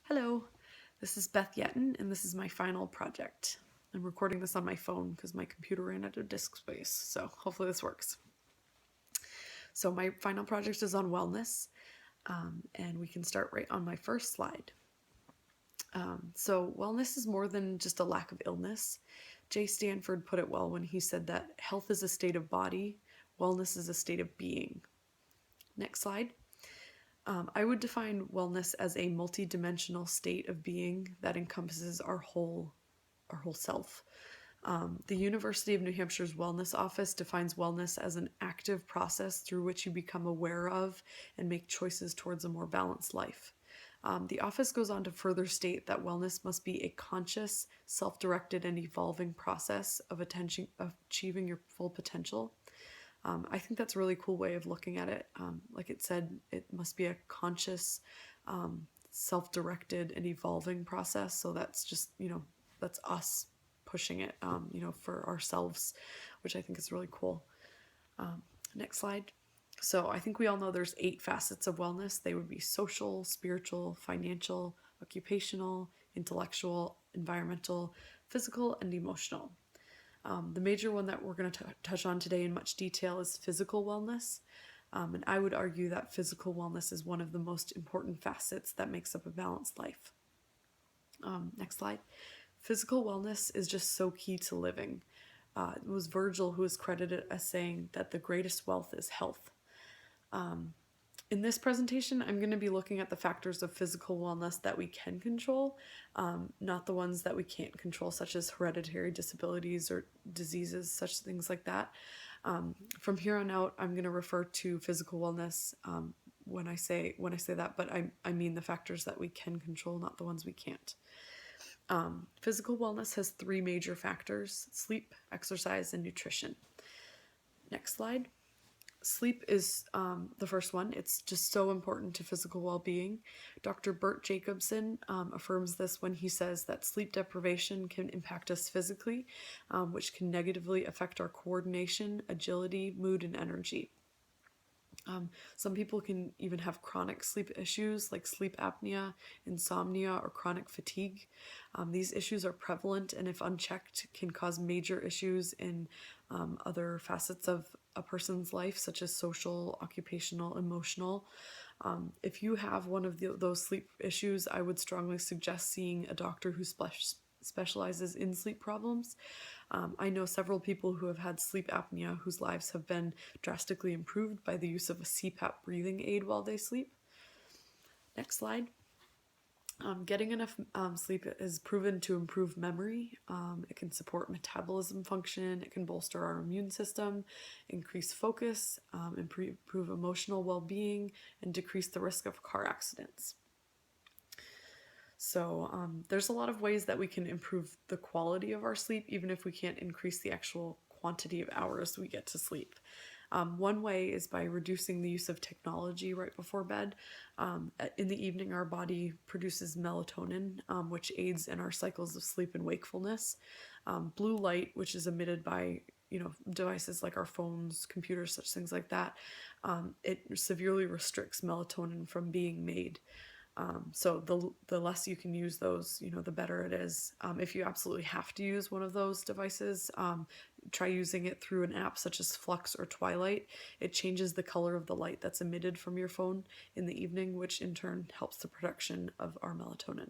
Hello, this is Beth Yeaton, and this is my final project. I'm recording this on my phone because my computer ran out of disk space, so hopefully this works. So my final project is on wellness, and we can start right on my first slide. So wellness is more than just a lack of illness. Jay Stanford put it well when he said that health is a state of body, wellness is a state of being. Next slide. I would define wellness as a multidimensional state of being that encompasses our whole self. The University of New Hampshire's Wellness Office defines wellness as an active process through which you become aware of and make choices towards a more balanced life. The office goes on to further state that wellness must be a conscious, self-directed, and evolving process of achieving your full potential. I think that's a really cool way of looking at it. Like it said, it must be a conscious, self-directed, and evolving process. So that's just, that's us pushing it, for ourselves, which I think is really cool. Next slide. So I think we all know there's 8 facets of wellness. They would be social, spiritual, financial, occupational, intellectual, environmental, physical, and emotional. The major one that we're going to touch on today in much detail is physical wellness. And I would argue that physical wellness is one of the most important facets that makes up a balanced life. Next slide. Physical wellness is just so key to living. It was Virgil who is credited as saying that the greatest wealth is health. In this presentation, I'm going to be looking at the factors of physical wellness that we can control, not the ones that we can't control, such as hereditary disabilities or diseases, such things like that. From here on out, I'm going to refer to physical wellness when I say that, but I mean the factors that we can control, not the ones we can't. Physical wellness has 3 major factors: sleep, exercise, and nutrition. Next slide. Sleep is the first one. It's just so important to physical well-being. Dr. Bert Jacobson affirms this when he says that sleep deprivation can impact us physically, which can negatively affect our coordination, agility, mood, and energy. Some people can even have chronic sleep issues like sleep apnea, insomnia, or chronic fatigue. These issues are prevalent and, if unchecked, can cause major issues in other facets of a person's life, such as social, occupational, emotional. If you have one of those sleep issues, I would strongly suggest seeing a doctor who specializes in sleep problems. I know several people who have had sleep apnea whose lives have been drastically improved by the use of a CPAP breathing aid while they sleep. Next slide. Getting enough sleep is proven to improve memory. It can support metabolism function. It can bolster our immune system, increase focus, improve emotional well-being, and decrease the risk of car accidents. So there's a lot of ways that we can improve the quality of our sleep, even if we can't increase the actual quantity of hours we get to sleep. One way is by reducing the use of technology right before bed. In the evening, our body produces melatonin, which aids in our cycles of sleep and wakefulness. Blue light, which is emitted by devices like our phones, computers, such things like that, it severely restricts melatonin from being made. So the less you can use those, the better it is. If you absolutely have to use one of those devices, try using it through an app such as Flux or Twilight. It changes the color of the light that's emitted from your phone in the evening, which in turn helps the production of our melatonin.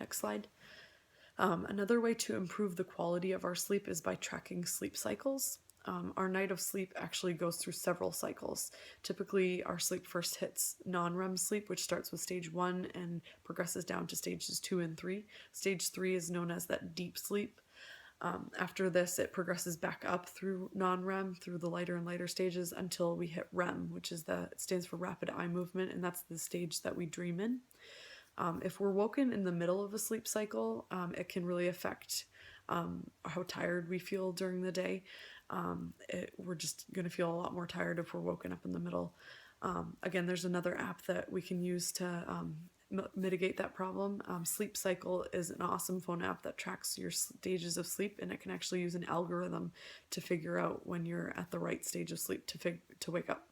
Next slide. Another way to improve the quality of our sleep is by tracking sleep cycles. Our night of sleep actually goes through several cycles. Typically, our sleep first hits non-REM sleep, which starts with stage 1 and progresses down to stages 2 and 3. Stage 3 is known as that deep sleep. After this, it progresses back up through non-REM, through the lighter and lighter stages, until we hit REM, which it stands for rapid eye movement, and that's the stage that we dream in. If we're woken in the middle of a sleep cycle, it can really affect how tired we feel during the day. We're just going to feel a lot more tired if we're woken up in the middle. Again, there's another app that we can use to mitigate that problem. Sleep Cycle is an awesome phone app that tracks your stages of sleep, and it can actually use an algorithm to figure out when you're at the right stage of sleep to wake up.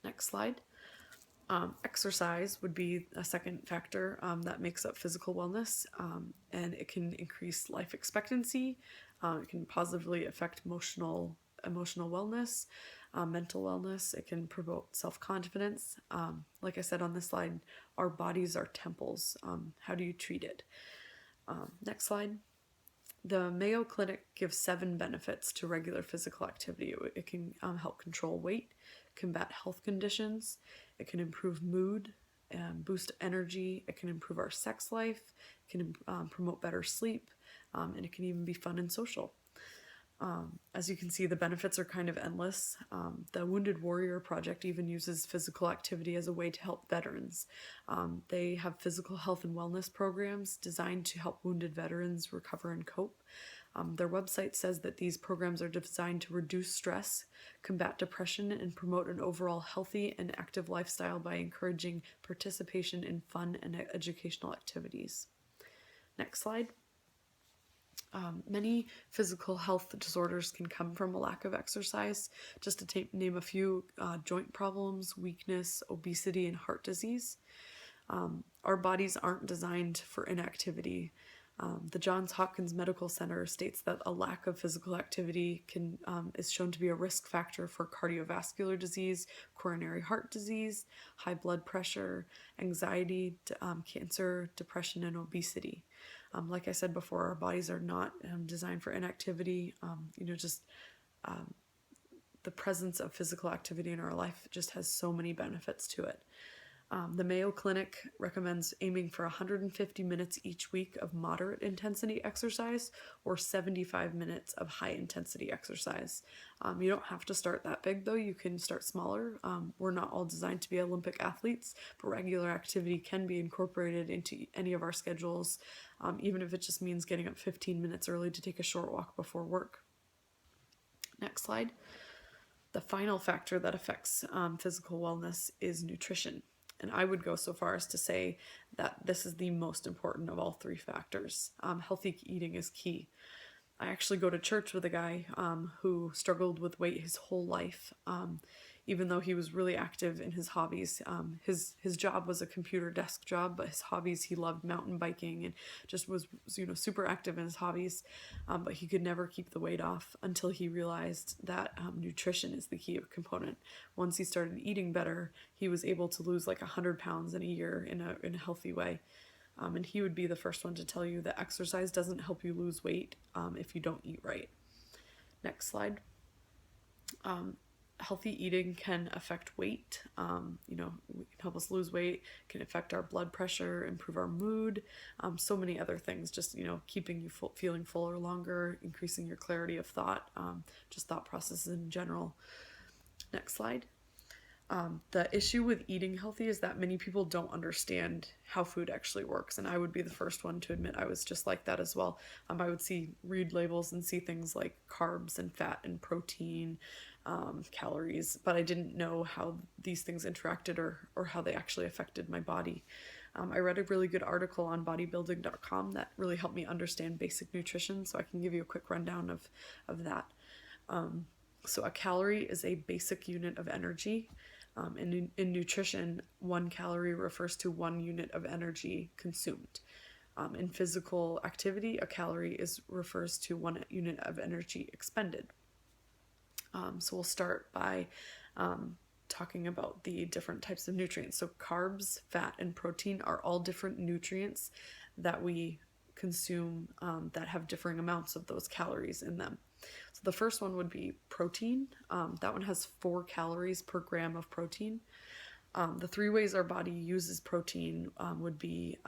Next slide. Exercise would be a second factor that makes up physical wellness, and it can increase life expectancy. It can positively affect emotional wellness, mental wellness. It can promote self-confidence. Like I said on this slide, our bodies are temples. How do you treat it? Next slide. The Mayo Clinic gives 7 benefits to regular physical activity. It can help control weight, combat health conditions, it can improve mood, boost energy, it can improve our sex life, it can promote better sleep, and it can even be fun and social. As you can see, the benefits are kind of endless. The Wounded Warrior Project even uses physical activity as a way to help veterans. They have physical health and wellness programs designed to help wounded veterans recover and cope. Their website says that these programs are designed to reduce stress, combat depression, and promote an overall healthy and active lifestyle by encouraging participation in fun and educational activities. Next slide. Many physical health disorders can come from a lack of exercise. Just to name a few, joint problems, weakness, obesity, and heart disease. Our bodies aren't designed for inactivity. The Johns Hopkins Medical Center states that a lack of physical activity is shown to be a risk factor for cardiovascular disease, coronary heart disease, high blood pressure, anxiety, cancer, depression, and obesity. Like I said before, our bodies are not designed for inactivity. The presence of physical activity in our life just has so many benefits to it. The Mayo Clinic recommends aiming for 150 minutes each week of moderate intensity exercise or 75 minutes of high intensity exercise. You don't have to start that big though, you can start smaller. We're not all designed to be Olympic athletes, but regular activity can be incorporated into any of our schedules, even if it just means getting up 15 minutes early to take a short walk before work. Next slide. The final factor that affects physical wellness is nutrition. And I would go so far as to say that this is the most important of all 3 factors. Healthy eating is key. I actually go to church with a guy who struggled with weight his whole life, even though he was really active in his hobbies. His job was a computer desk job, but his hobbies, he loved mountain biking and just was super active in his hobbies, but he could never keep the weight off until he realized that nutrition is the key component. Once he started eating better, he was able to lose like 100 pounds in a year in a healthy way. And he would be the first one to tell you that exercise doesn't help you lose weight if you don't eat right. Next slide. Healthy eating can affect weight. It can help us lose weight, can affect our blood pressure, improve our mood, so many other things, just, keeping you feeling fuller longer, increasing your clarity of thought, just thought processes in general. Next slide. The issue with eating healthy is that many people don't understand how food actually works, and I would be the first one to admit I was just like that as well. I would read labels and see things like carbs and fat and protein, calories, but I didn't know how these things interacted or how they actually affected my body. I read a really good article on bodybuilding.com that really helped me understand basic nutrition, so I can give you a quick rundown of that. So a calorie is a basic unit of energy. In nutrition, 1 calorie refers to 1 unit of energy consumed. In physical activity, a calorie refers to 1 unit of energy expended. So we'll start by talking about the different types of nutrients. So carbs, fat, and protein are all different nutrients that we consume that have differing amounts of those calories in them. So the first one would be protein. That one has 4 calories per gram of protein. The 3 ways our body uses protein would be,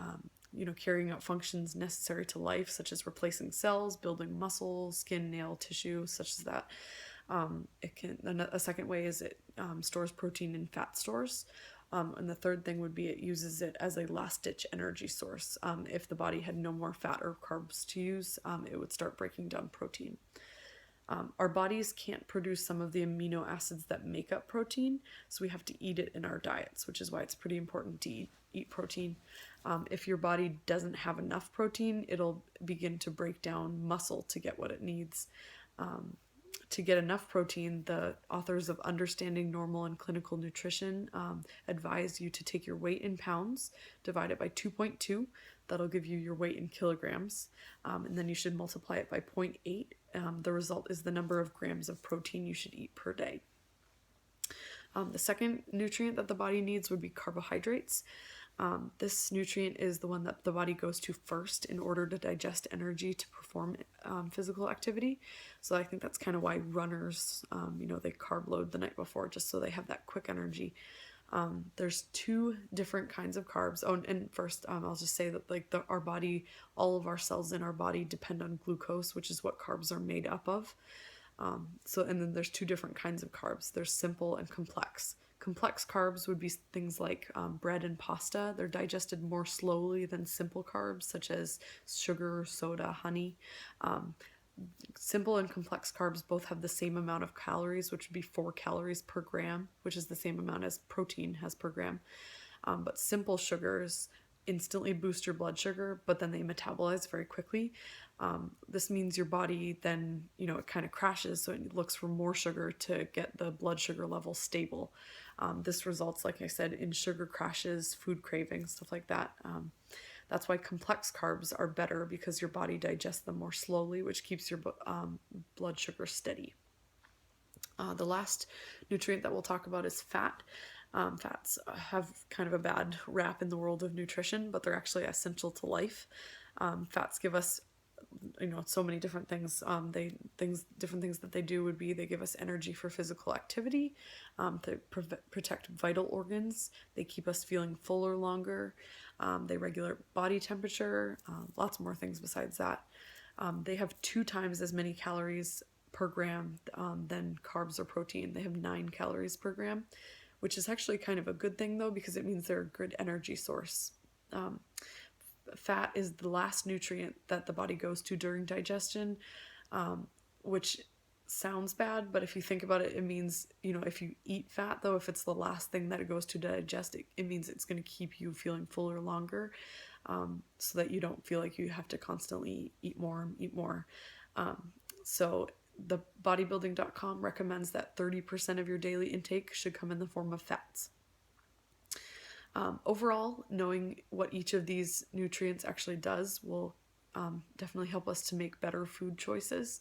carrying out functions necessary to life, such as replacing cells, building muscle, skin, nail, tissue, such as that. A second way is it stores protein in fat stores. And the third thing would be it uses it as a last-ditch energy source. If the body had no more fat or carbs to use, it would start breaking down protein. Our bodies can't produce some of the amino acids that make up protein, so we have to eat it in our diets, which is why it's pretty important to eat protein. If your body doesn't have enough protein, it'll begin to break down muscle to get what it needs. to get enough protein, the authors of Understanding Normal and Clinical Nutrition advise you to take your weight in pounds, divide it by 2.2. That'll give you your weight in kilograms. And then you should multiply it by 0.8. The result is the number of grams of protein you should eat per day. The second nutrient that the body needs would be carbohydrates. This nutrient is the one that the body goes to first in order to digest energy to perform physical activity. So I think that's kind of why runners, they carb load the night before just so they have that quick energy. There's two different kinds of carbs. Oh, and first, I'll just say that our body, all of our cells in our body depend on glucose, which is what carbs are made up of. And then there's two different kinds of carbs. There's simple and complex. Complex carbs would be things like bread and pasta. They're digested more slowly than simple carbs, such as sugar, soda, honey. Simple and complex carbs both have the same amount of calories, which would be 4 calories per gram, which is the same amount as protein has per gram. But simple sugars instantly boost your blood sugar, but then they metabolize very quickly. This means your body then, it kind of crashes, so it looks for more sugar to get the blood sugar level stable. This results, like I said, in sugar crashes, food cravings, stuff like that. That's why complex carbs are better, because your body digests them more slowly, which keeps your blood sugar steady. The last nutrient that we'll talk about is fat. Fats have kind of a bad rap in the world of nutrition, but they're actually essential to life. Fats give us, so many different things. Different things that they do would be they give us energy for physical activity, they protect vital organs, they keep us feeling fuller longer, they regulate body temperature, lots more things besides that. They have 2 times as many calories per gram than carbs or protein. They have 9 calories per gram, which is actually kind of a good thing though, because it means they're a good energy source. Fat is the last nutrient that the body goes to during digestion, which sounds bad, but if you think about it, it means, if you eat fat though, if it's the last thing that it goes to digest, it means it's going to keep you feeling fuller longer, so that you don't feel like you have to constantly eat more. So the bodybuilding.com recommends that 30% of your daily intake should come in the form of fats. Overall, knowing what each of these nutrients actually does will definitely help us to make better food choices.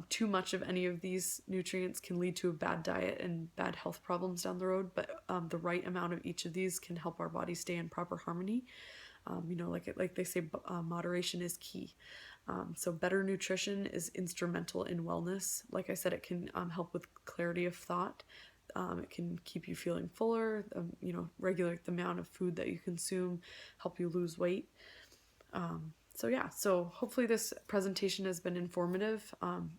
Too much of any of these nutrients can lead to a bad diet and bad health problems down the road, but the right amount of each of these can help our body stay in proper harmony. Like they say, moderation is key. So better nutrition is instrumental in wellness. Like I said, it can help with clarity of thought. It can keep you feeling fuller, regulate the amount of food that you consume, help you lose weight. So hopefully this presentation has been informative.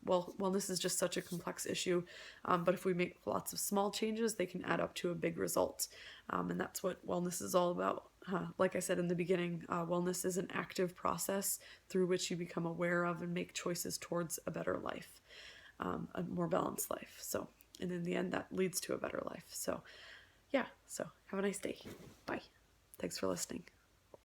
Wellness is just such a complex issue, but if we make lots of small changes, they can add up to a big result. And that's what wellness is all about. Like I said in the beginning, wellness is an active process through which you become aware of and make choices towards a better life, a more balanced life. And in the end, that leads to a better life. So have a nice day. Bye. Thanks for listening.